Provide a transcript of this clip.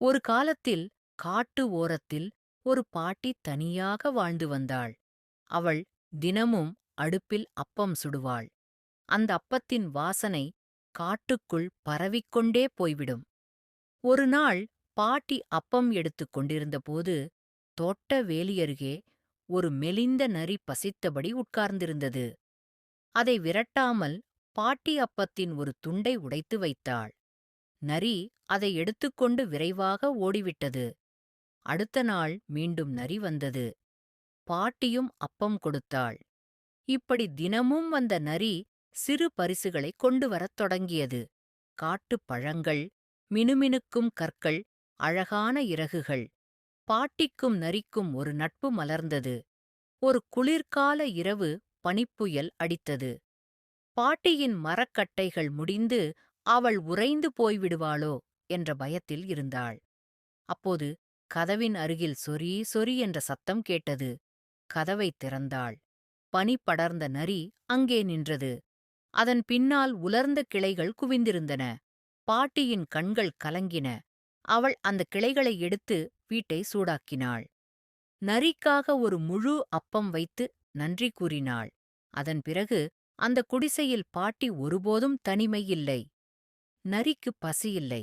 ஒரு காலத்தில் காட்டு ஓரத்தில் ஒரு பாட்டி தனியாக வாழ்ந்து வந்தாள். அவள் தினமும் அடுப்பில் அப்பம் சுடுவாள். அந்த அப்பத்தின் வாசனை காட்டுக்குள் பரவிக்கொண்டே போய்விடும். ஒரு நாள் பாட்டி அப்பம் எடுத்துக் கொண்டிருந்தபோது, தோட்ட வேலியருகே ஒரு மெலிந்த நரி பசித்தபடி உட்கார்ந்திருந்தது. அதை விரட்டாமல் பாட்டி அப்பத்தின் ஒரு துண்டை உடைத்து வைத்தாள். நரி அதை எடுத்துக்கொண்டு விரைவாக ஓடிவிட்டது. அடுத்த நாள் மீண்டும் நரி வந்தது. பாட்டியும் அப்பம் கொடுத்தாள். இப்படி தினமும் வந்த நரி சிறு பரிசுகளைக் கொண்டு வரத் தொடங்கியது. காட்டுப் பழங்கள், மினுமினுக்கும் கற்கள், அழகான இறகுகள். பாட்டிக்கும் நரிக்கும் ஒரு நட்பு மலர்ந்தது. ஒரு குளிர்கால இரவு பனிப்புயல் அடித்தது. பாட்டியின் மரக்கட்டைகள் முடிந்து அவள் உறைந்து போய்விடுவாளோ என்ற பயத்தில் இருந்தாள். அப்போது கதவின் அருகில் சொரீ சொரி என்ற சத்தம் கேட்டது. கதவைத் திறந்தாள். பனி படர்ந்த நரி அங்கே நின்றது. அதன் பின்னால் உலர்ந்த கிளைகள் குவிந்திருந்தன. பாட்டியின் கண்கள் கலங்கின. அவள் அந்த கிளைகளை எடுத்து வீட்டை சூடாக்கினாள். நரிக்காக ஒரு முழு அப்பம் வைத்து நன்றி கூறினாள். அதன் பிறகு அந்த குடிசையில் பாட்டி ஒருபோதும் தனிமை இல்லை. நரிக்கு பசியில்லை.